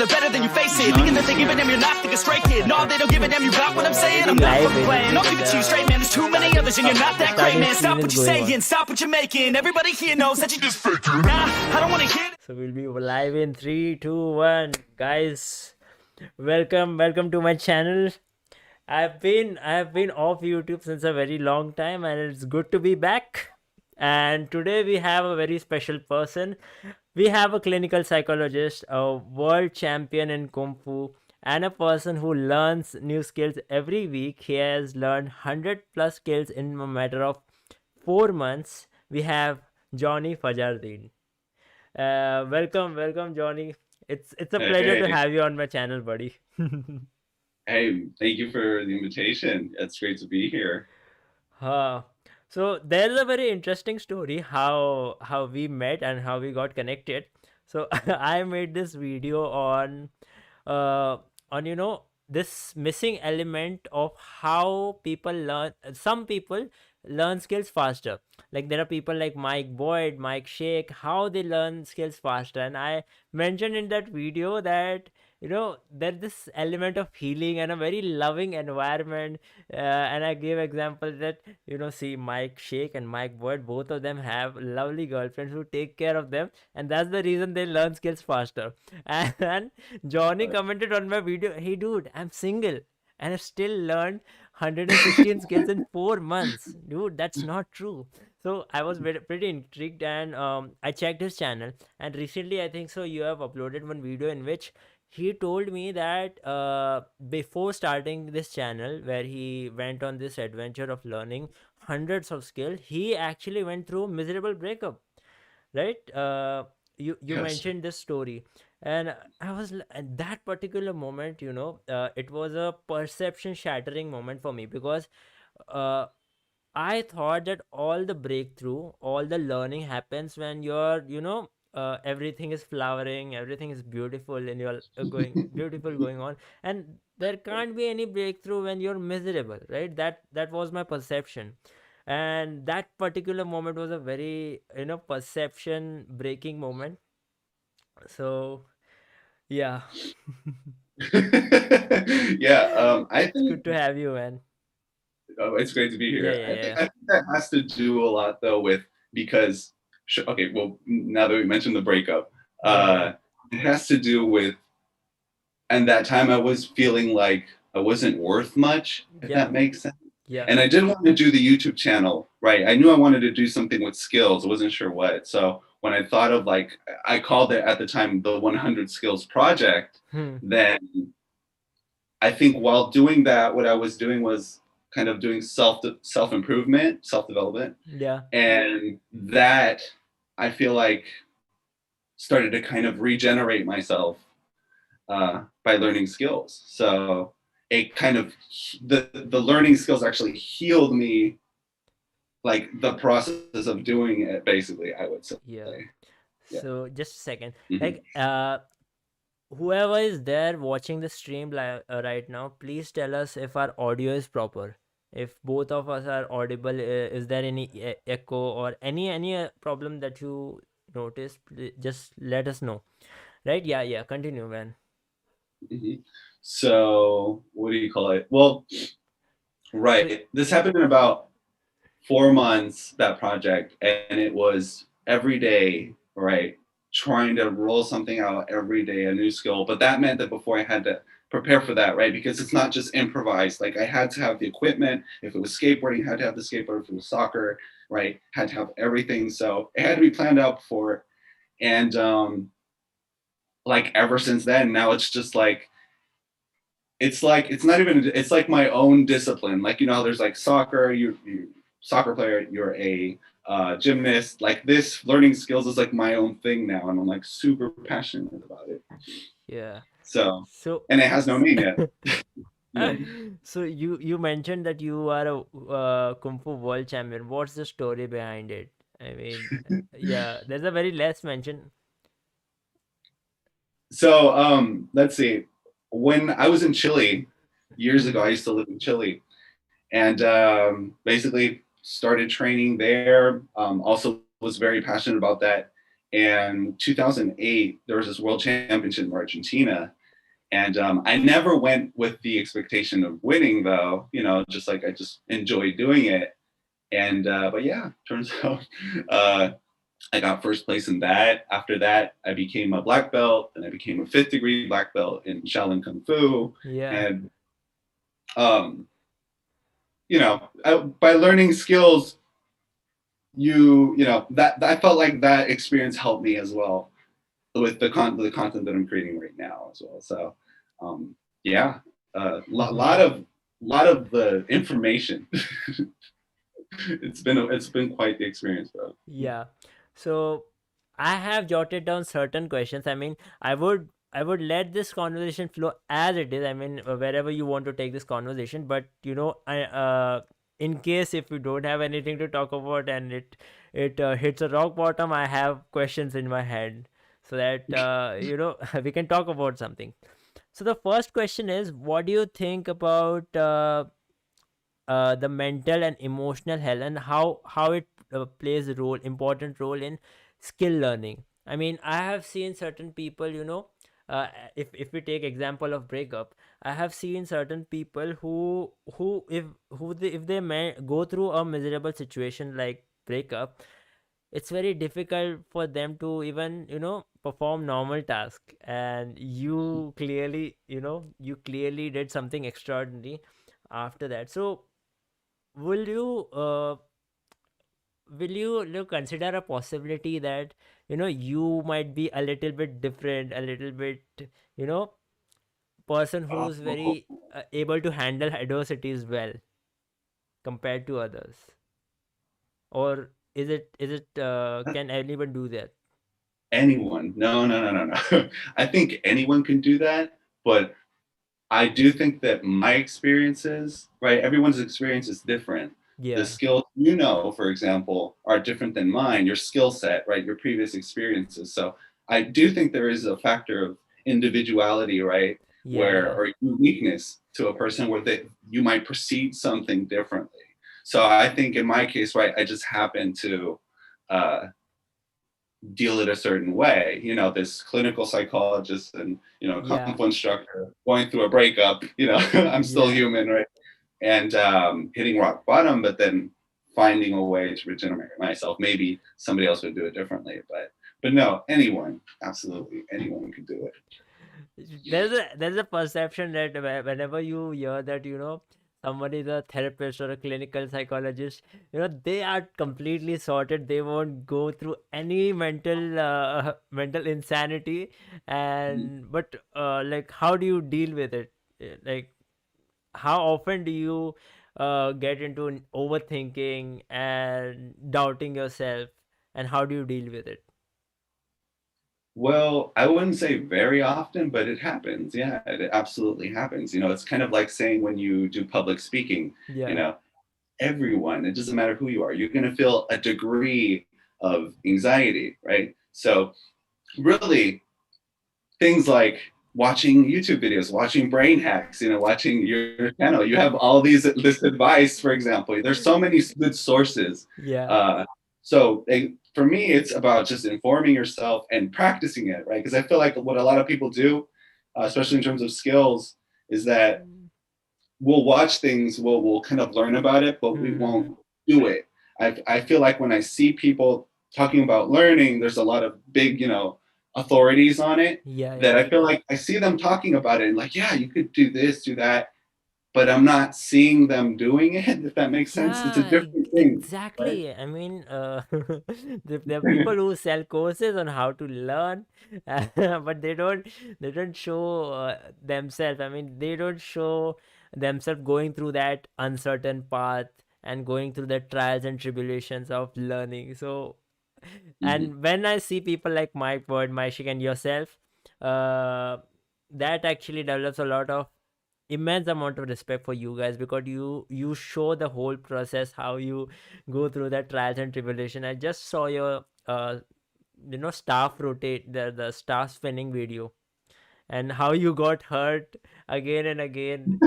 they're better than you face it. Thinking that they give a damn, you're not thinking straight, kid. No, they don't give a damn, you got what I'm saying. I'm not fucking playing. I'll give it to you straight, man. There's too many others and you're not that great, man. Stop what you're saying, stop what you're making. Everybody here knows that you just faking. Nah, I don't wanna hear it. So we'll be live in 3, 2, 1. Guys, welcome to my channel. I've been off YouTube since a very long time, and it's good to be back. And today we have a very special person. We have a clinical psychologist, a world champion in Kung Fu, and a person who learns new skills every week. He has learned 100 plus skills in a matter of 4 months. We have Johnny Fajardeen. Welcome, Johnny. It's a pleasure to Hey, have you on my channel, buddy. hey, thank you for the invitation. It's great to be here. Uh, so there's a very interesting story how we met and how we got connected. So I made this video uh on this missing element of how people learn. Some people learn skills faster. Like there are people like Mike Boyd, Mike Shake, how they learn skills faster. And I mentioned in that video that there's this element of healing and a very loving environment, and I gave example that see Mike Shake and Mike Boyd, both of them have lovely girlfriends who take care of them, and that's the reason they learn skills faster. And Johnny But commented on my video, hey dude, I'm single and I still learned 116 skills in 4 months. Dude, that's not true. So I was pretty intrigued, and I checked his channel, and recently I think so you have uploaded one video in which he told me that before starting this channel, where he went on this adventure of learning hundreds of skills, he actually went through a miserable breakup, right? You yes, mentioned this story, and I was at that particular moment, it was a perception shattering moment for me, because uh, I thought that all the breakthrough, all the learning happens when you're, everything is flowering, everything is beautiful, and you're going on, and there can't be any breakthrough when you're miserable, right? That was my perception, and that particular moment was a very, perception breaking moment. So yeah, yeah. I it's good think to have you, man. it's great to be Yeah, here. yeah, I yeah, think that has to do a lot though with because okay, well, now that we mentioned the breakup, yeah, yeah, it has to do with and that time I was feeling like I wasn't worth much, if yeah, that makes sense. yeah, And I did want to do the YouTube channel, right? I knew I wanted to do something with skills. I wasn't sure what. So when I thought of like, I called it at the time the 100 Skills Project, hmm, then I think while doing that, what I was doing was kind of doing self improvement, self development, yeah, and that I feel like started to kind of regenerate myself by learning skills. So it kind of the learning skills actually healed me, like the process of doing it. Basically, I would say, yeah. yeah. So just a second, Mhm. like whoever is there watching the stream right now, please tell us if our audio is proper, if both of us are audible. Is there any echo or any problem that you notice? Just let us know, right? Yeah, yeah, continue, man. Mhm. So what do you call it? Well, So right. This happened in about 4 months, that project, and it was every day, right? Trying to roll something out every day, a new skill. But that meant that before I had to prepare for that, right? Because it's not just improvised. Like I had to have the equipment. If it was skateboarding, I had to have the skateboard. If it was soccer, right? Had to have everything. So it had to be planned out before. And like ever since then, now it's just like it's not even it's like my own discipline. Like you know, there's like soccer. You soccer player. You're a gymnast. Like this learning skills is like my own thing now, and I'm like super passionate about it. yeah, So, so and it has no name yet. Yeah. so you mentioned that you are a kung fu world champion. What's the story behind it? I mean, yeah, there's a very less mention. So let's see. When I was in Chile years ago, I Hmm. used to live in Chile, and basically started training there. Also was very passionate about that. And 2008, there was this world championship in Argentina, And I never went with the expectation of winning, though. Just like I just enjoy doing it. And but yeah, turns out I got first place in that. After that, I became a black belt, and I became a 5th degree black belt in Shaolin Kung Fu. Yeah. And um, by learning skills, that I felt like that experience helped me as well with the content that I'm creating right now as well. So yeah, Hmm. lot of the information. It's been quite the experience, bro. Yeah. So I have jotted down certain questions. I mean, I would let this conversation flow as it is. I mean, wherever you want to take this conversation, but I in case if we don't have anything to talk about and it hits a rock bottom, I have questions in my head so that we can talk about something. So the first question is, what do you think about the mental and emotional health, and how it plays a important role in skill learning? I mean, I have seen certain people, if we take example of breakup, I have seen certain people if they go through a miserable situation like breakup, it's very difficult for them to even perform normal tasks, and you clearly did something extraordinary after that. So will you consider a possibility that you might be a little bit different, a little bit, you know person who's Oh, very able to handle adversities well compared to others? Or is it can anyone do that? anyone? No, no, no, no, no. I think anyone can do that, but I do think that my experiences, right? Everyone's experience is different. The Yeah. skills, for example, are different than mine, your skill set, right? Your previous experiences. So I do think there is a factor of individuality, right? Yeah. Yeah. Or uniqueness to a person where you might perceive something differently. So I think in my case, right, I just happen to uh, deal it a certain way. This clinical psychologist and kung Yeah. fu instructor going through a breakup. I'm still Yeah. human, right? And hitting rock bottom, but then finding a way to regenerate myself. Maybe somebody else would do it differently, but no, anyone, absolutely anyone could do it. There's a perception that whenever you hear that someone is a therapist or a clinical psychologist, they are completely sorted, they won't go through any mental insanity. And but like, how do you deal with it? Like, how often do you get into overthinking and doubting yourself, and how do you deal with it? Well, I wouldn't say very often, but it happens. Yeah, it absolutely happens. It's kind of like saying when you do public speaking, you Yeah. know, everyone, it doesn't matter who you are, you're going to feel a degree of anxiety, right? So, really, things like watching YouTube videos, watching brain hacks, watching your channel, you have all this advice, for example. There's so many good sources. Yeah. Uh, for me, it's about just informing yourself and practicing it, right? Because I feel like what a lot of people do, especially in terms of skills, is that we'll watch things, we'll kind of learn about it, but we Hmm. won't do it. I feel like when I see people talking about learning, there's a lot of big, authorities on it Yeah. that Yeah. I feel like I see them talking about it and like, yeah, you could do this, do that, but I'm not seeing them doing it, if that makes sense. It's a Yeah, different thing, right? exactly. I mean, there are people who sell courses on how to learn, but they don't show themselves. I mean, they don't show themselves going through that uncertain path and going through the trials and tribulations of learning. So, Mhm. and when I see people like Mike Ward, Maishik, and yourself, uh, that actually develops a lot of immense amount of respect for you guys, because you show the whole process, how you go through that trials and tribulation. I just saw your staff rotate, the staff spinning video, and how you got hurt again and again.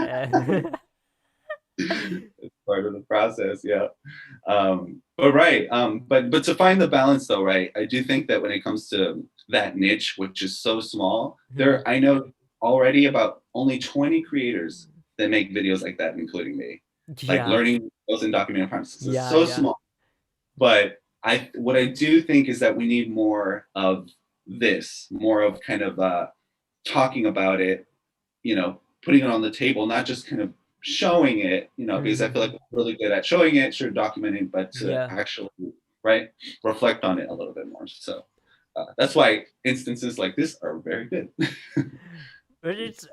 It's part of the process, yeah. But right, but to find the balance though, right? I do think that when it comes to that niche, which is so small, Hmm. I know already about only 20 creators that make videos like that, including me. Like Yeah, learning skills and documenting processes. It's yeah, so yeah. small. But what I do think is that we need more of this, more of kind of talking about it, putting it on the table, not just kind of showing it, because I feel like Mm-hmm. we're really good at showing it, sure, documenting, but to Yeah. actually, right, reflect on it a little bit more. So that's why instances like this are very good. But it's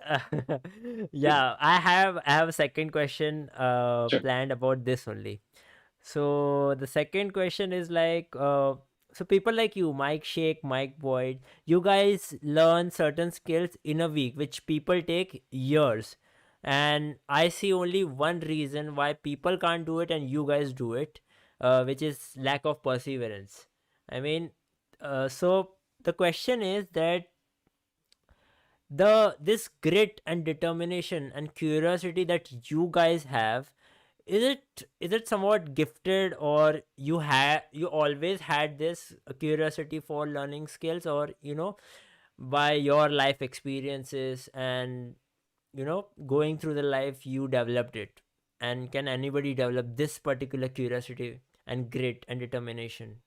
yeah, I have a second question Sure. planned about this only. So the second question is like, so people like you, Mike Shake, Mike Boyd, you guys learn certain skills in a week, which people take years. And I see only one reason why people can't do it and you guys do it, which is lack of perseverance. I mean, so the question is that this grit and determination and curiosity that you guys have, is it somewhat gifted, or you always had this curiosity for learning skills, or by your life experiences and going through the life you developed it? And can anybody develop this particular curiosity and grit and determination?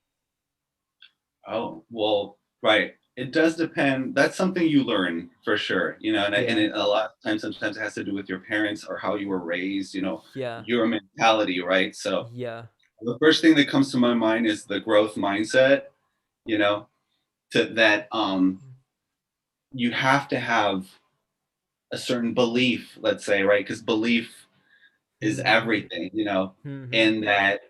Oh, well, right. It does depend. That's something you learn for sure, and Yeah, a lot of times, sometimes it has to do with your parents or how you were raised, yeah, your mentality, right? So yeah. the first thing that comes to my mind is the growth mindset, you know, to that you have to have a certain belief, let's say, right? Because belief is Hmm. everything, Hmm. and that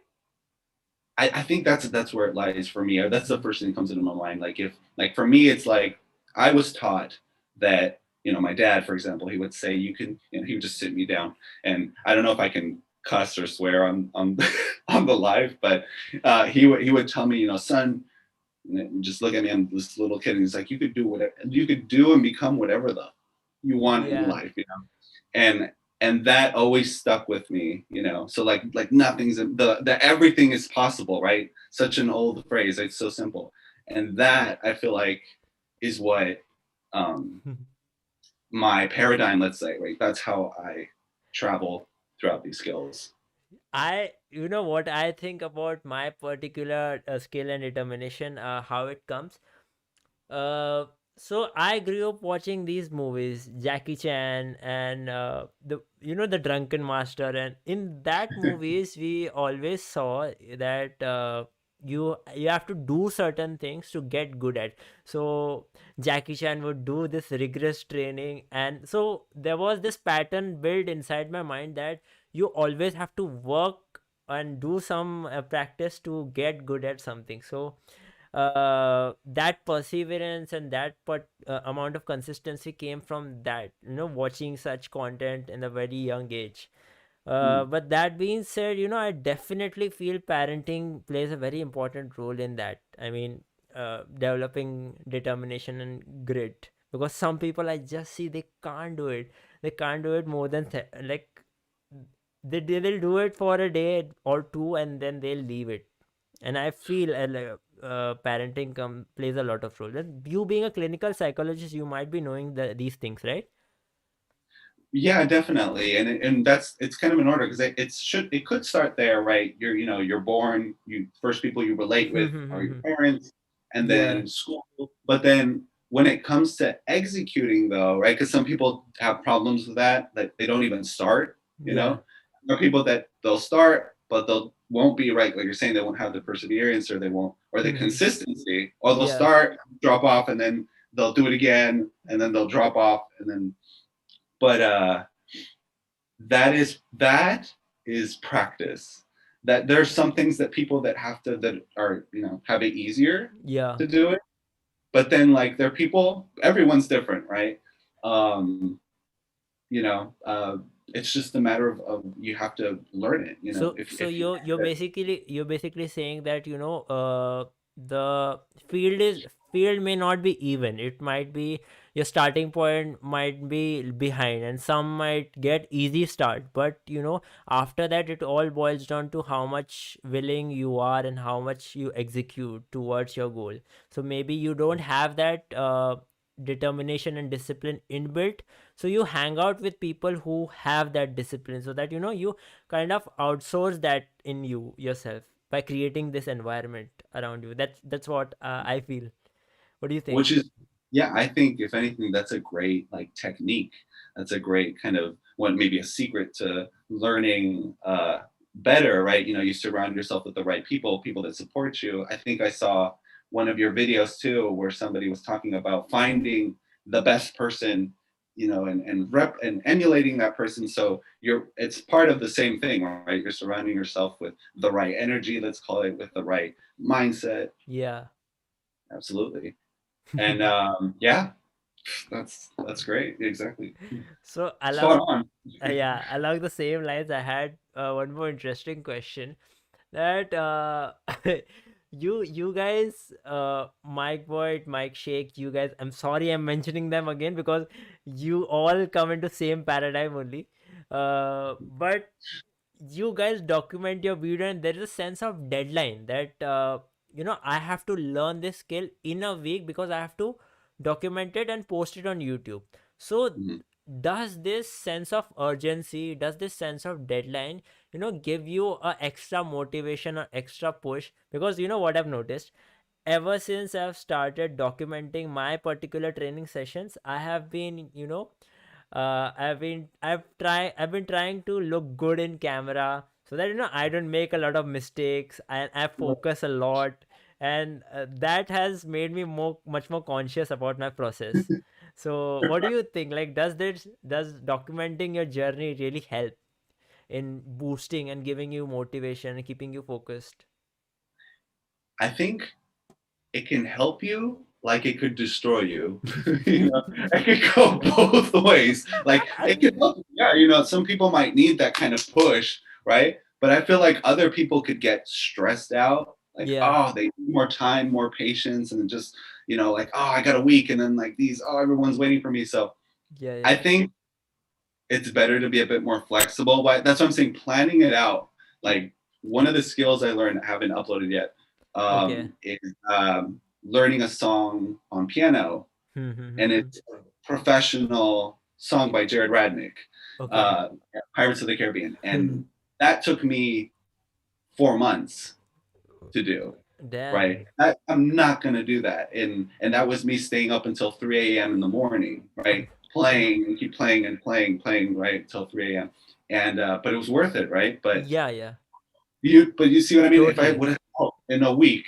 I think that's where it lies for me. Or that's the first thing that comes into my mind. Like for me, it's like I was taught that, my dad, for example, he would say you can, he would just sit me down, and I don't know if I can cuss or swear on on the live, but he would tell me, son, just look at me, I'm this little kid, and he's like, you could do whatever you could do and become whatever the you want in Yeah. life, and that always stuck with me, so like nothing's the everything is possible, right? Such an old phrase, it's so simple, and that I feel like is what um my paradigm, let's say, right? That's how I travel throughout these skills. You know what I think about my particular skill and determination, how it comes. Uh, so I grew up watching these movies, Jackie Chan and the Drunken Master, and in that movies we always saw that you have to do certain things to get good at. So Jackie Chan would do this rigorous training, and so there was this pattern built inside my mind that you always have to work and do some practice to get good at something. So that perseverance and that amount of consistency came from that, watching such content in a very young age. Mm, But that being said, I definitely feel parenting plays a very important role in that. I mean, developing determination and grit, because some people I just see they can't do it. They can't do it more than like they'll do it for a day or two and then they'll leave it. And I feel parenting plays a lot of role. And you being a clinical psychologist, you might be knowing these things, right? yeah, definitely, and that's it's kind of in order because it could start there, right? You're born, you first people you relate with are your parents, and Yeah, then school. But then when it comes to executing, though, right? Because some people have problems with that they don't even start. yeah. There are people that they'll start, but they'll won't be right. Like you're saying, they won't have the perseverance, or they won't, or the consistency, or they'll Yeah. start, drop off, and then they'll do it again, and then they'll drop off, and then. But that is practice. That there's some things that people that are have it easier Yeah. to do it, but then like there are people, everyone's different, right? um you know uh it's just a matter of you have to learn it, So if you you're basically saying that the field may not be even. It might be your starting point might be behind, and some might get easy start. But after that, it all boils down to how much willing you are and how much you execute towards your goal. So maybe you don't have that determination and discipline inbuilt. So you hang out with people who have that discipline, so that you kind of outsource that in you yourself by creating this environment around you. That's what I feel. What do you think? Which is, yeah, I think if anything, that's a great like technique. That's a great kind of one, maybe a secret to learning better, right? You surround yourself with the right people that support you. I think I saw one of your videos too, where somebody was talking about finding the best person, and emulating that person. So it's part of the same thing, right? You're surrounding yourself with the right energy, let's call it, with the right mindset. Yeah. Absolutely. And yeah, that's great. Exactly. So Spot along, on. yeah, along the same lines, I had one more interesting question. That you guys, Mike Voigt, Mike Shake, you guys, I'm sorry I'm mentioning them again because you all come into same paradigm only. But you guys document your video, and there is a sense of deadline that I have to learn this skill in a week because I have to document it and post it on YouTube. So Mhm. does this sense of urgency, does this sense of deadline give you a extra motivation or extra push? Because what I've noticed, ever since I've started documenting my particular training sessions, I have been I've been trying to look good in camera, so that I don't make a lot of mistakes, and I focus a lot. And that has made me much more conscious about my process. So what do you think, like, does documenting your journey really help in boosting and giving you motivation and keeping you focused? I think it can help you like it could destroy you. It could go both ways. Like it could help, yeah, some people might need that kind of push, right? But I feel like other people could get stressed out, like, Yeah, oh, they need more time, more patience, and just, like, oh, I got a week, and then like these, oh, everyone's waiting for me. So yeah, I yeah. think it's better to be a bit more flexible. But that's what I'm saying. Planning it out. Like one of the skills I learned, I haven't uploaded yet, Okay. is learning a song on piano, and it's a professional song by Jared Radnick, Okay. uh, Pirates of the Caribbean, and that took me 4 months to do. Damn. Right, I'm not gonna do that, and that was me staying up until 3 a.m. in the morning, right, playing and keep playing and playing, right, until 3 a.m. And but it was worth it, right? But Yeah, yeah. you see what I mean? If I Totally. would have in a week,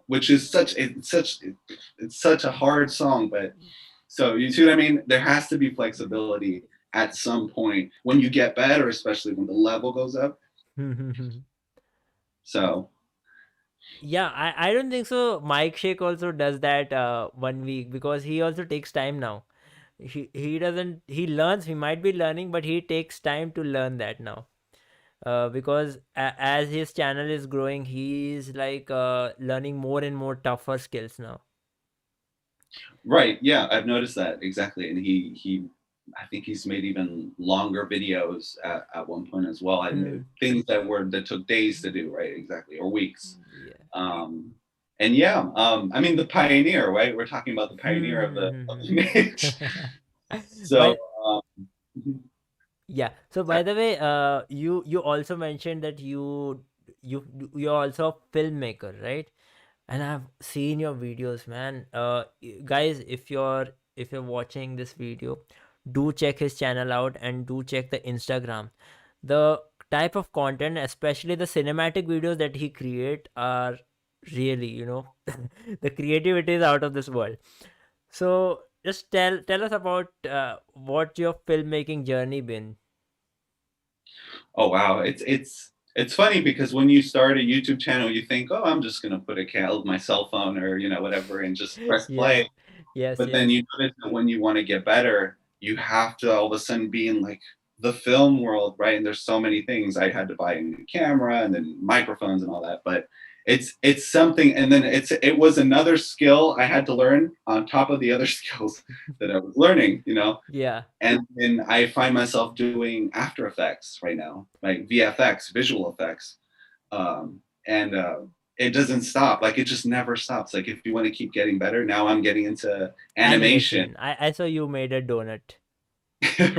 which is it's such a hard song, but so you see what I mean? There has to be flexibility at some point when you get better, especially when the level goes up. So Yeah, I don't think so. Mike Shake also does that 1 week because he also takes time now. He doesn't, he learns, he might be learning, but he takes time to learn that now. Because as his channel is growing, he's like learning more and more tougher skills now. right, yeah, I've noticed that exactly, and he I think he's made even longer videos at one point as well, and Hmm. things that took days to do, right? Exactly, or weeks. Yeah. Um, and yeah, I mean the pioneer, right? We're talking about the pioneer of the niche. So By um, Yeah. So by the way, you also mentioned that you're also a filmmaker, right? And I've seen your videos, man. Guys, if you're watching this video, do check his channel out and do check the Instagram. The type of content, especially the cinematic videos that he create, are really, the creativity is out of this world. So just tell us about what your filmmaking journey been. oh wow, it's funny because when you start a YouTube channel, you think, oh, I'm just gonna put my cell phone or whatever and just press Yeah. play. Yes, But then yes. you notice that when you want to get better, you have to all of a sudden be in like the film world, right? And there's so many things. I had to buy a new camera and then microphones and all that. But it's something, and then it was another skill I had to learn on top of the other skills that I was learning. Yeah. And then I find myself doing After Effects right now, like VFX, visual effects, and it doesn't stop. Like it just never stops. Like if you want to keep getting better, now I'm getting into animation. I saw you made a donut.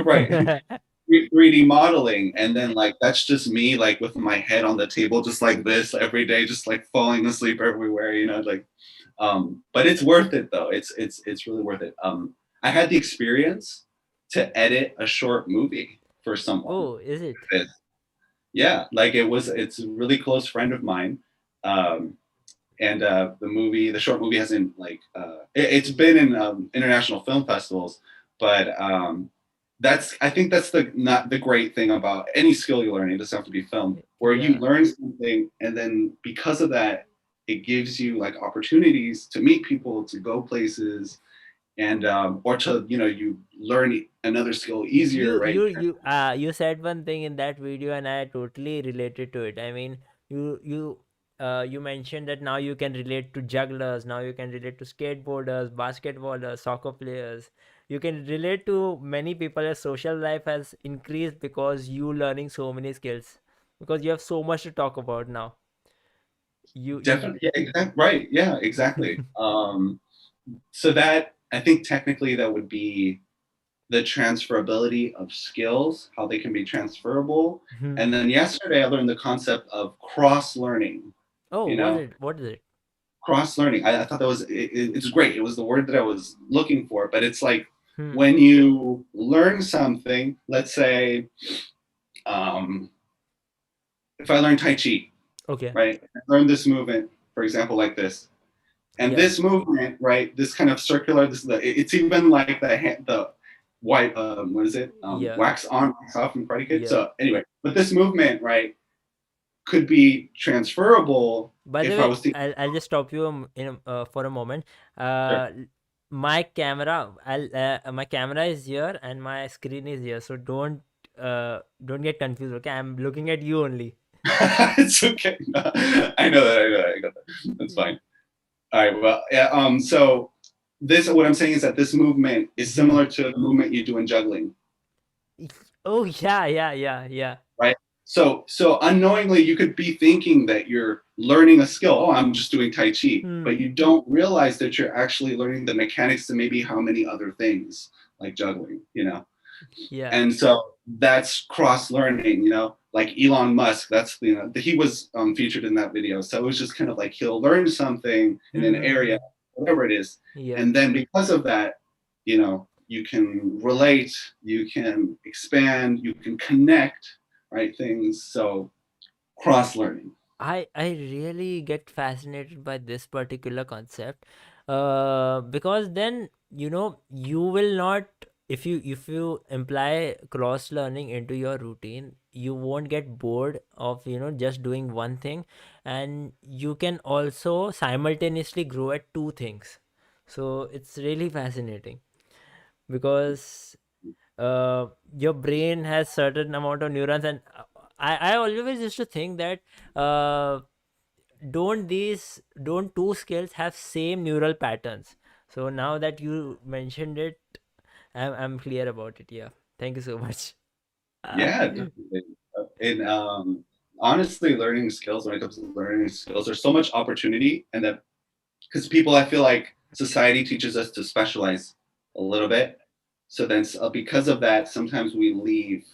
Right. 3D modeling, and then like that's just me like with my head on the table just like this every day, just like falling asleep everywhere, you know, like but it's worth it though. It's really worth it. I had the experience to edit a short movie for someone. Oh, is it? Yeah, like it's a really close friend of mine. Um and the short movie hasn't like it's been in international film festivals, but I think that's the not the great thing about any skill you learn. It doesn't have to be film, where you Yeah. learn something and then because of that, it gives you like opportunities to meet people, to go places, and or to you learn another skill easier, right? You said one thing in that video and I totally related to it. I mean, you mentioned that now you can relate to jugglers, now you can relate to skateboarders, basketballers, soccer players. You can relate to many people. Your social life has increased because you learning so many skills, because you have so much to talk about now. You Definitely, yeah, right, yeah, exactly. So that I think technically that would be the transferability of skills, how they can be transferable. Hmm. And then yesterday I learned the concept of cross learning. Oh, You know, what is it? cross learning. I thought that it's great. It was the word that I was looking for. But it's like Hmm. when you learn something. Let's say, if I learn Tai Chi, Okay. right? I learn this movement, for example, like this. And Yeah. this movement, right? This kind of circular. It's even like the white what is it? Yeah. Wax on, wax off in Karate Kid. Yeah. So anyway, but this movement, right, could be transferable By the if I way, was to. I'll just stop you for a moment. Sure. My my camera is here and my screen is here, so don't get confused. Okay, I'm looking at you only. It's okay. I know that. I got that. That's fine. All right. Well, yeah. So what I'm saying is that this movement is Hmm. similar to the movement you do in juggling, Oh yeah, yeah, yeah, yeah. right? So unknowingly, you could be thinking that you're learning a skill. Oh, I'm just doing Tai Chi, Hmm. but you don't realize that you're actually learning the mechanics to maybe how many other things like juggling. Yeah. And so that's cross learning, like Elon Musk. That's he was featured in that video. So it was just kind of like he'll learn something in an Hmm. area, whatever it is, Yeah. and then because of that, you can relate, you can expand, you can connect, right? Things. So cross learning. I really get fascinated by this particular concept, because then you will not, if you imply cross learning into your routine, you won't get bored of just doing one thing, and you can also simultaneously grow at two things. So it's really fascinating because your brain has certain amount of neurons, and I always used to think that uh, don't two skills have same neural patterns. So now that you mentioned it, I'm clear about it. Yeah, thank you so much. Yeah, definitely. And honestly, learning skills, when it comes to learning skills, there's so much opportunity, and that because people, I feel like society teaches us to specialize a little bit. So then, because of that, sometimes we leave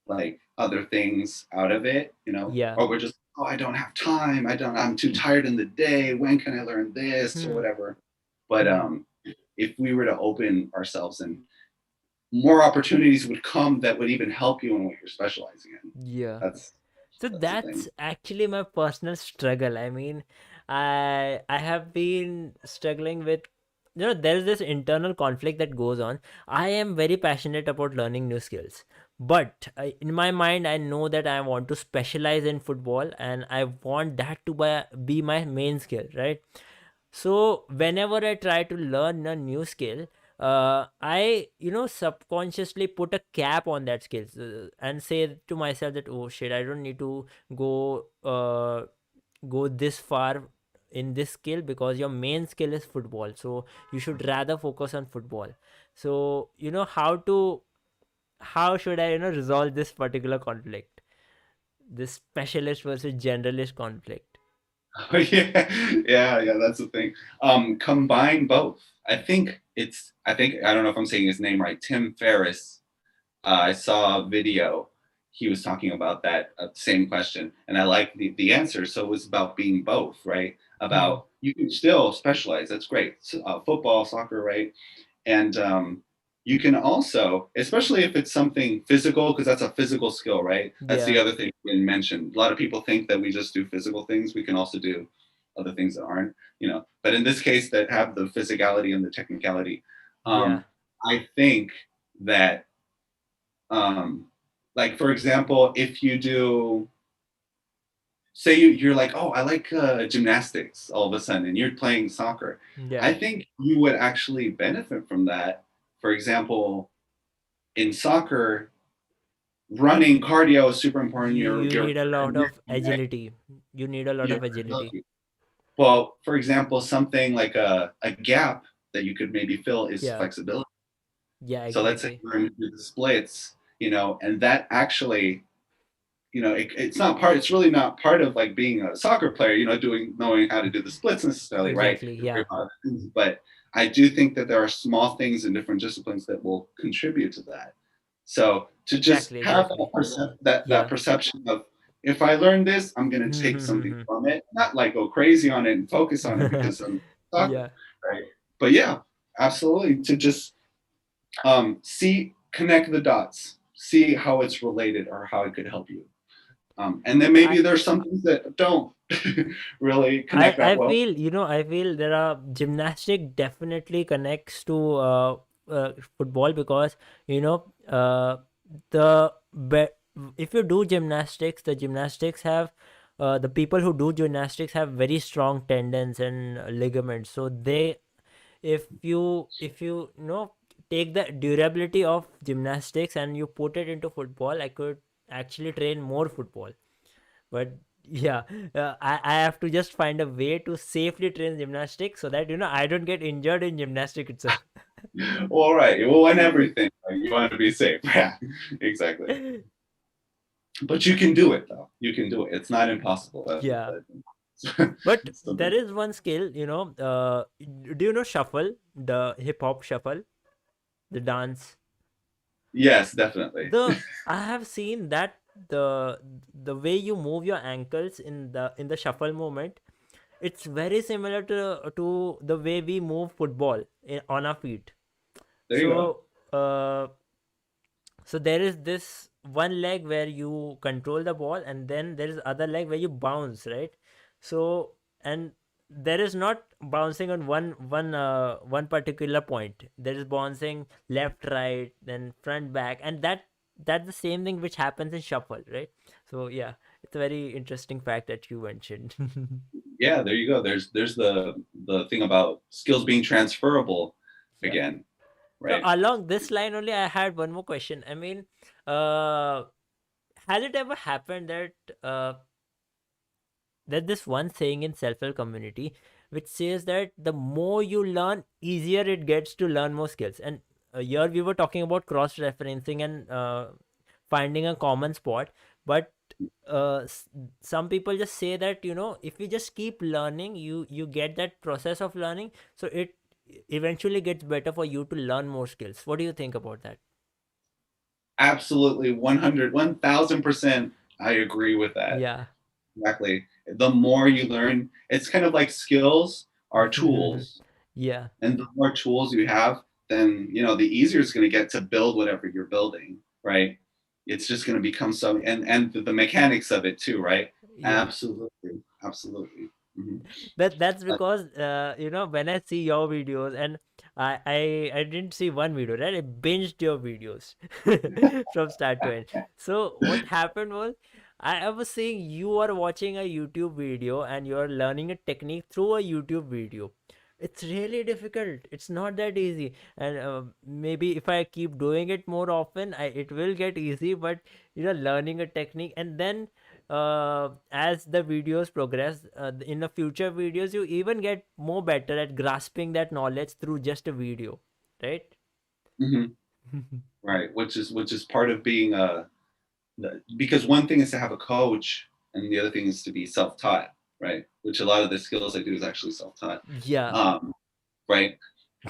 like other things out of it, Yeah. or we're just, oh, I don't have time. I'm too tired in the day. When can I learn this or Hmm. whatever? But Hmm. if we were to open ourselves, and more opportunities would come that would even help you in what you're specializing in. Yeah. That's So the that's thing. actually my personal struggle. I mean, I have been struggling with, there is this internal conflict that goes on. I am very passionate about learning new skills, but in my mind I know that I want to specialize in football and I want that to be my main skill, right? So whenever I try to learn a new skill, I subconsciously put a cap on that skill, and say to myself that, oh shit, I don't need to go go this far in this skill because your main skill is football, so you should rather focus on football. So how should I resolve this particular conflict, this specialist versus generalist conflict? Yeah, that's the thing. Combine both. I don't know if I'm saying his name right. Tim Ferriss. I saw a video. He was talking about that same question, and I like the answer. So it was about being both, right? Hmm. About you can still specialize. That's great. So, football, soccer, right? And you can also, especially if it's something physical, because that's a physical skill, right? That's the Yeah, other thing you mentioned. A lot of people think that we just do physical things. We can also do other things that aren't, But in this case, that have the physicality and the technicality, yeah, I think that, um, like for example, if you do, say you're like, oh, I like gymnastics all of a sudden, and you're playing soccer. yeah. I think you would actually benefit from that. For example, in soccer, running cardio is super important. You You're need a lot of right? agility. You need a lot Your of agility. ability. Well, for example, something like a gap that you could maybe fill is Yeah, flexibility. yeah, So let's say exactly. you're in the splits, and that actually, it's really not part of like being a soccer player, knowing how to do the splits necessarily, right? Exactly. It's very Yeah. hard things, but I do think that there are small things in different disciplines that will contribute to that. So to just Exactly. have Exactly. that Yeah. perception of, if I learn this, I'm gonna take something from it, not like go crazy on it and focus on it because I'm soccer, Yeah. right? But yeah, absolutely, to just connect the dots, see how it's related or how it could help you. And then I maybe there's some things that don't really I connect that I well. feel, I feel there are gymnastic definitely connects to football, because you know the if you do gymnastics, the gymnastics have the people who do gymnastics have very strong tendons and ligaments. So they, if you take the durability of gymnastics and you put it into football, I could actually train more football. But yeah, I have to just find a way to safely train gymnastics so that I don't get injured in gymnastic itself. All right. Well, in everything, like, you want to be safe. Yeah, exactly. But you can do it, though. You can do it. It's not impossible. Yeah, That's but that's the there big. is one skill, do you know shuffle, the hip hop shuffle, the dance? Yes, definitely. The I have seen that the way you move your ankles in the shuffle movement, it's very similar to the way we move football on our feet. There you go. So there is this one leg where you control the ball, and then there is other leg where you bounce, right? So, and there is not bouncing on one particular point. There is bouncing left, right, then front, back, and that's the same thing which happens in shuffle, right? So yeah, it's a very interesting fact that you mentioned. Yeah, there you go. There's the thing about skills being transferable Yeah. again, So right? along this line only, I had one more question. I mean, uh, has it ever happened that there's this one saying in self-help community which says that the more you learn, easier it gets to learn more skills. And here we were talking about cross-referencing and finding a common spot. But some people just say that if you just keep learning, you get that process of learning, so it eventually gets better for you to learn more skills. What do you think about that? Absolutely, 1,000%. I agree with that. Yeah. Exactly. The more you learn, it's kind of like skills are tools, Yeah. and the more tools you have, then the easier it's going to get to build whatever you're building, right? It's just going to become so, and the mechanics of it too, right? Yeah. Absolutely, absolutely. Mhm. That's because when I see your videos, and I didn't see one video, right? I binged your videos from start to end. So what happened was, I was saying you are watching a YouTube video and you are learning a technique through a YouTube video. It's really difficult. It's not that easy. And maybe if I keep doing it more often, it will get easy. But learning a technique, and then as the videos progress, in the future videos, you even get more better at grasping that knowledge through just a video, right? Mhm. Right, which is part of being because one thing is to have a coach and the other thing is to be self-taught, right? Which a lot of the skills I do is actually self-taught. Yeah. Right?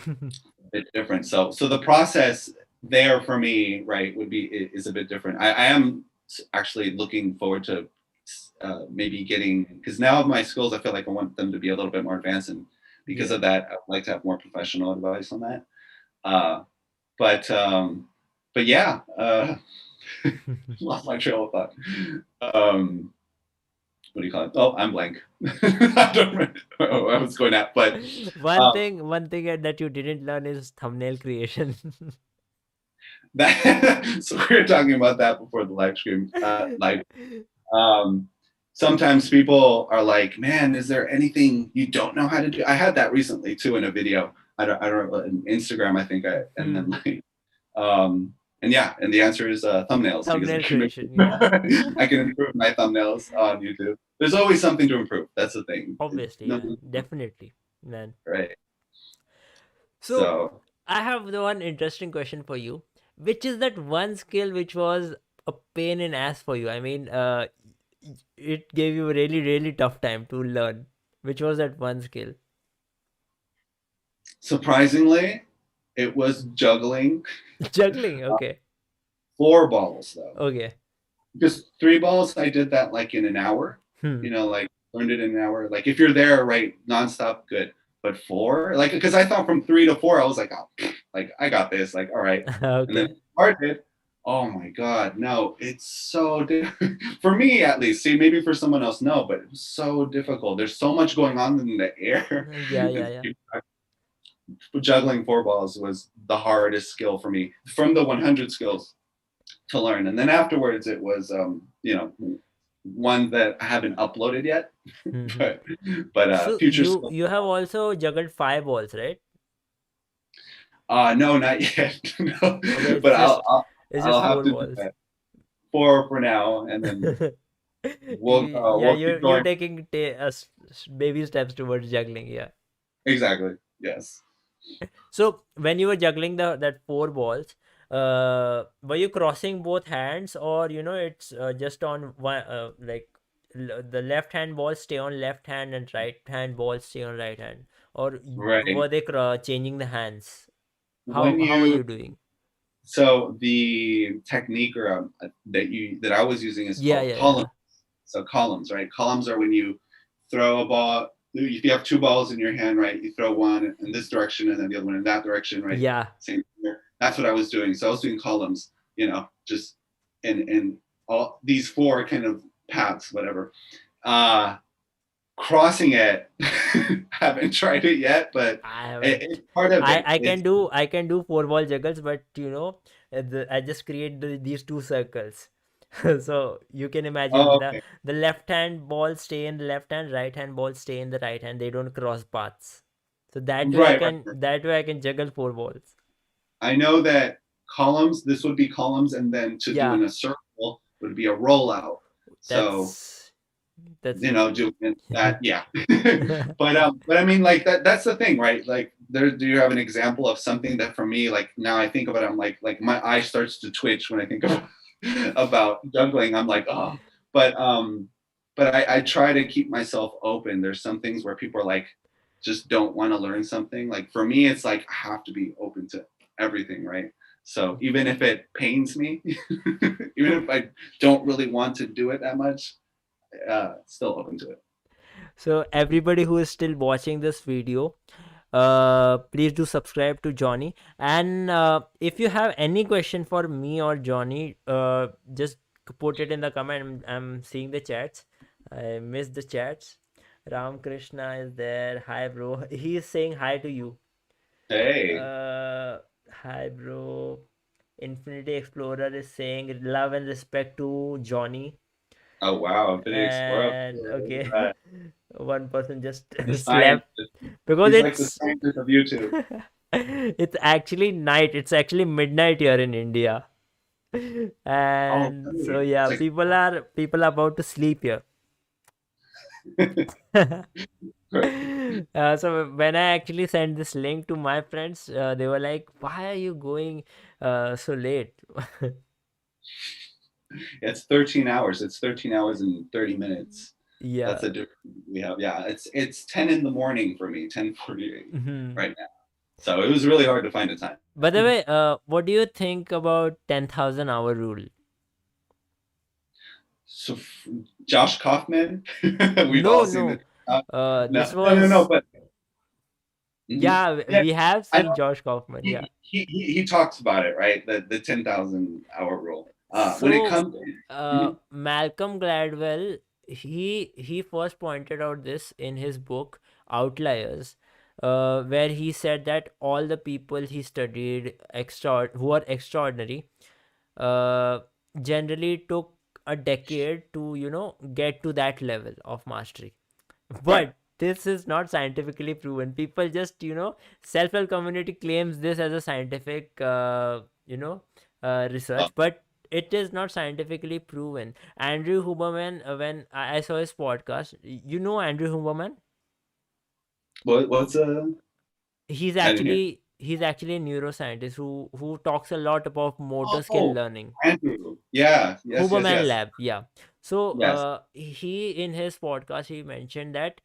A bit different. So the process there for me, right, is a bit different. I am actually looking forward to maybe getting, because now my skills, I feel like I want them to be a little bit more advanced, and because Yeah. of that, I'd like to have more professional advice on that. Uh, but yeah, lost my trail of thought. What do you call it? Oh, I'm blank. I don't remember where I was going at, but um, One thing that you didn't learn is thumbnail creation. so we were talking about that before the live stream. Um, sometimes people are like, "Man, is there anything you don't know how to do?" I had that recently too in a video. I don't know, in Instagram, I think. And then like, and yeah, and the answer is thumbnails, because Thumbnail creation, yeah. I can improve my thumbnails on YouTube. There's always something to improve. That's the thing. Obviously, No, yeah, definitely, man. right. So So I have the one interesting question for you. Which is that one skill which was a pain in ass for you? I mean, it gave you a really, really tough time to learn. Which was that one skill? surprisingly, it was juggling Juggling. Okay. 4 balls though. Okay. Because 3 balls, I did that like in an hour. Hmm. Like learned it in an hour. Like if you're there, right, nonstop, good. But 4, like, because I thought from 3 to 4, I was like, oh, like I got this. Like, all right. And then Okay. started. Oh my God, no, it's so difficult. For me at least. See, maybe for someone else, no, but it was so difficult. There's so much going on in the air. Yeah, yeah, yeah. Juggling 4 balls was the hardest skill for me from the 100 skills to learn. And then afterwards, it was, one that I haven't uploaded yet, Mhm. but So future you skill. you have also juggled 5 balls, right? No, not yet. No, Okay, but it's I'll just have four to do balls. that. 4 for now, and then Yeah, we'll keep you're going. taking baby steps towards juggling. Yeah. Exactly. Yes. So when you were juggling that 4 balls, were you crossing both hands, or it's just on one, like the left hand balls stay on left hand and right hand balls stay on right hand, or Right. were they changing the hands? How When how were you you doing? So the technique or that I was using is Yeah, called yeah, yeah. columns. So columns, right? Columns are when you throw a ball. If you have 2 balls in your hand, right, you throw one in this direction and then the other one in that direction, right? Yeah. Same here. That's what I was doing. So I was doing columns, just in all these 4 kind of paths, whatever. Crossing it, haven't tried it yet, but I haven't. it's part of it. It's I can do 4 ball juggles, but I just create these 2 circles. So you can imagine the okay, the left hand ball stay in the left hand, right hand ball stay in the right hand. They don't cross paths. So right, right. that way I can juggle 4 balls. I know that columns, this would be columns, and then to do Yeah, in a circle would be a rollout. So, that's really doing that, yeah. But I mean, like that's the thing, right? Like do you have an example of something that for me, like now I think about it, I'm like my eye starts to twitch when I think about juggling. I'm like, oh, but I try to keep myself open. There's some things where people are like, just don't want to learn something. Like for me, it's like I have to be open to everything, right? So even if it pains me, even if I don't really want to do it that much, still open to it. So everybody who is still watching this video, please do subscribe to Johnny. And if you have any question for me or Johnny, just put it in the comment. I'm seeing the chats. I missed the chats. Ram Krishna is there. Hi, bro. He is saying hi to you. Hey, Uh, Hi, bro. Infinity Explorer is saying love and respect to Johnny. oh wow, Infinity Explorer. And okay, one person just The slept scientist. because He's like the it's scientist of YouTube. it's actually night. It's actually midnight here in India. Oh, And so really? yeah, It's like, people are about to sleep here. So when I actually sent this link to my friends, they were like, "Why are you going so late?" it's 13 hours. It's 13 hours and 30 minutes. Yeah. That's a different we have. Yeah, it's 10 in the morning for me, 10:48 Mhm. right now. So it was really hard to find a time. By the way, what do you think about 10,000 hour rule? So Josh Kaufman, we've No, all seen this. no. This No, was, but yeah, yeah, we have I seen know Josh Kaufman. Yeah. he talks about it, right? The 10,000 hour rule. When it So, comes, Mhm. Malcolm Gladwell, he first pointed out this in his book Outliers, where he said that all the people he studied who are extraordinary, uh, generally took a decade to get to that level of mastery. Right. But this is not scientifically proven. People just self-help community claims this as a scientific Uh, research, but it is not scientifically proven. Andrew Huberman, when I saw his podcast, Andrew Huberman. what's he's I didn't hear. actually he's actually a neuroscientist who talks a lot about motor skill Oh, learning. Andrew. Yeah. Yes. Yes. Huberman Yes. Lab, yeah. So Yes. he in his podcast he mentioned that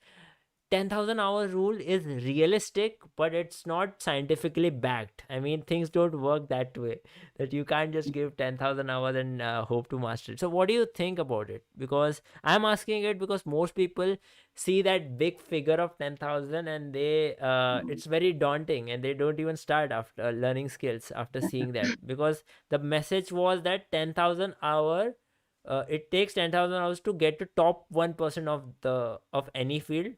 10,000 hour rule is realistic, but it's not scientifically backed. I mean, things don't work that way, that you can't just give 10,000 hours and hope to master it. So what do you think about it? Because I'm asking it because most people see that big figure of 10,000 and they it's very daunting, and they don't even start after learning skills after seeing that, because the message was that 10,000 hour, it takes 10,000 hours to get to top 1% of any field.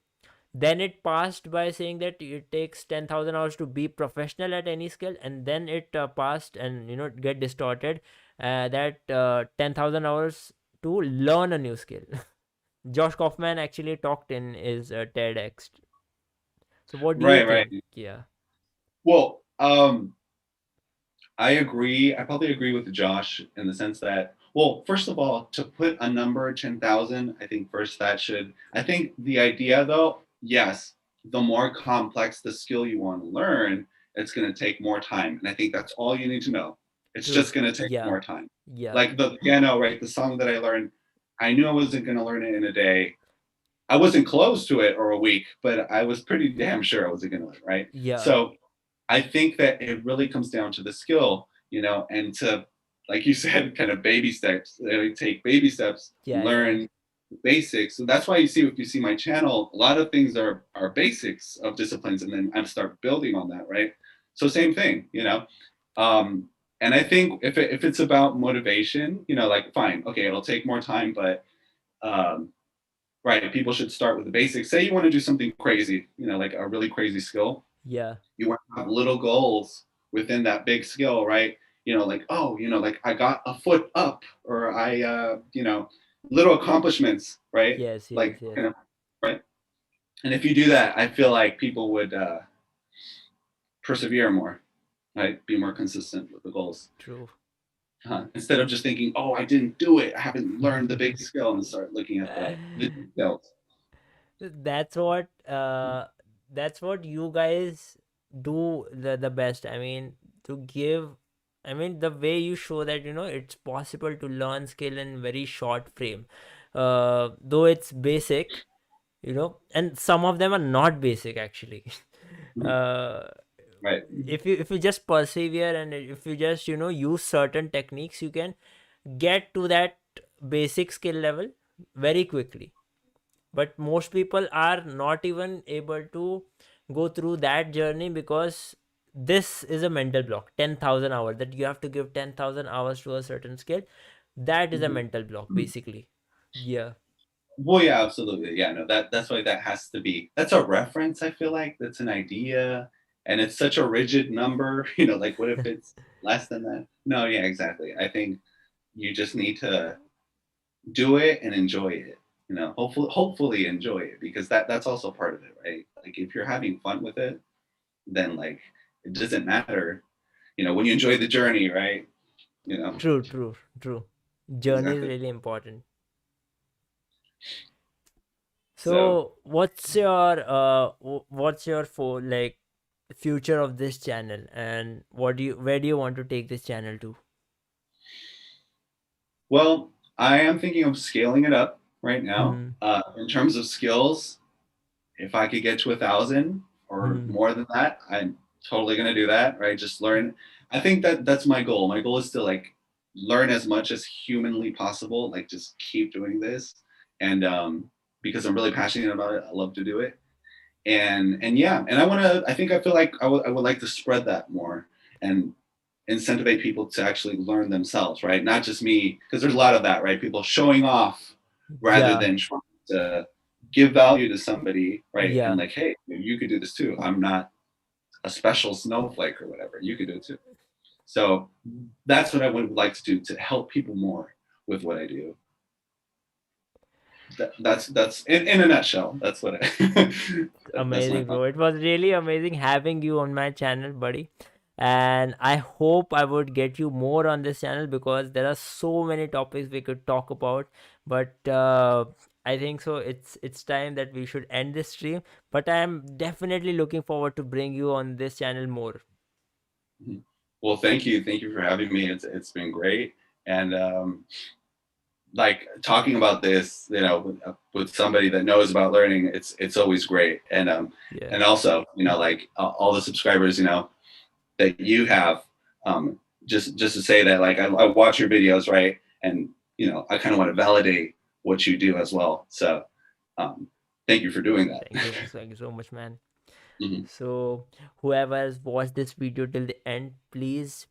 Then it passed by saying that it takes 10,000 hours to be professional at any skill, and then it passed and get distorted, that 10,000 hours to learn a new skill. Josh Kaufman actually talked in his TEDx. So what do you Right. Right. think? Yeah. Well, I agree. I probably agree with Josh in the sense that, well, first of all, to put a number 10,000, I think first that should, I think the idea though, yes, the more complex the skill you want to learn, it's going to take more time. And I think that's all you need to know. It's True. just going to take Yeah. more time. Yeah. Like the piano, right? The song that I learned, I knew I wasn't going to learn it in a day. I wasn't close to it or a week, but I was pretty damn sure I wasn't going to learn, right? Yeah. So I think that it really comes down to the skill, and to, like you said, kind of baby steps. Take baby steps, Yeah. Yeah. learn the basics. So that's why if you see my channel, a lot of things are basics of disciplines, and then I start building on that, right? So same thing. Um, and I think if it's about motivation, like fine, okay, it'll take more time, but um, right, people should start with the basics. Say you want to do something crazy, like a really crazy skill, Yeah. you want to have little goals within that big skill, right? Like, oh, like I got a foot up, or little accomplishments, right? Yes. Yes. Like, Yes. right? And if you do that, I feel like people would persevere more, right? Be more consistent with the goals. True. Instead of just thinking, oh, I didn't do it, I haven't learned the big skill, and start looking at the details. that's what you guys do the best. I mean, to give, I mean, the way you show that it's possible to learn skill in very short frame, though it's basic, and some of them are not basic actually. uh Right. if you just persevere, and if you just use certain techniques, you can get to that basic skill level very quickly. But most people are not even able to go through that journey, because this is a mental block. 10,000 hours, that you have to give 10,000 hours to a certain skill, that is a mental block basically. Yeah. Well, yeah, absolutely. Yeah, no, that's why that has to be. That's a reference. I feel like that's an idea, and it's such a rigid number. Like what if it's less than that? No, yeah, exactly. I think you just need to do it and enjoy it. Hopefully enjoy it, because that's also part of it, right? Like if you're having fun with it, then like it doesn't matter. When you enjoy the journey, right? True, true, true. Journey is Exactly. really important. So, So what's your for like future of this channel, and where do you want to take this channel to? well, I am thinking of scaling it up. right now. In terms of skills, if I could get to 1,000 or more than that, I'm totally gonna do that, right? Just learn. I think that that's my goal. My goal is to like learn as much as humanly possible. Like just keep doing this, and because I'm really passionate about it, I love to do it. And yeah, and I want to. I think I feel like I would like to spread that more and incentivize people to actually learn themselves, right? Not just me, because there's a lot of that, right? People showing off rather Yeah. than trying to give value to somebody, right? And Yeah. like, hey, you could do this too. I'm not a special snowflake or whatever. You could do it too. So that's what I would like to do to help people more with what I do. That's in a nutshell. That's what I. That's my Amazing, thought. bro. It was really amazing having you on my channel, buddy. And I hope I would get you more on this channel because there are so many topics we could talk about. But I think so. It's time that we should end this stream. But I am definitely looking forward to bring you on this channel more. Well, thank you for having me. It's been great, and like talking about this, with somebody that knows about learning, it's always great. Yeah. And also, like all the subscribers, that you have, just to say that, like I watch your videos, right, and I kind of want to validate what you do as well. So, thank you for doing that. Thank you so much, man. Mhm. So whoever has watched this video till the end, please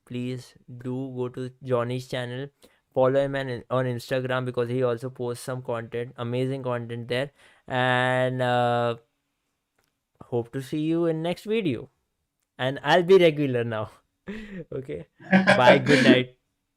do go to Johnny's channel, follow him on Instagram because he also posts some content, amazing content there. And hope to see you in next video, and I'll be regular now. Okay, bye, good night.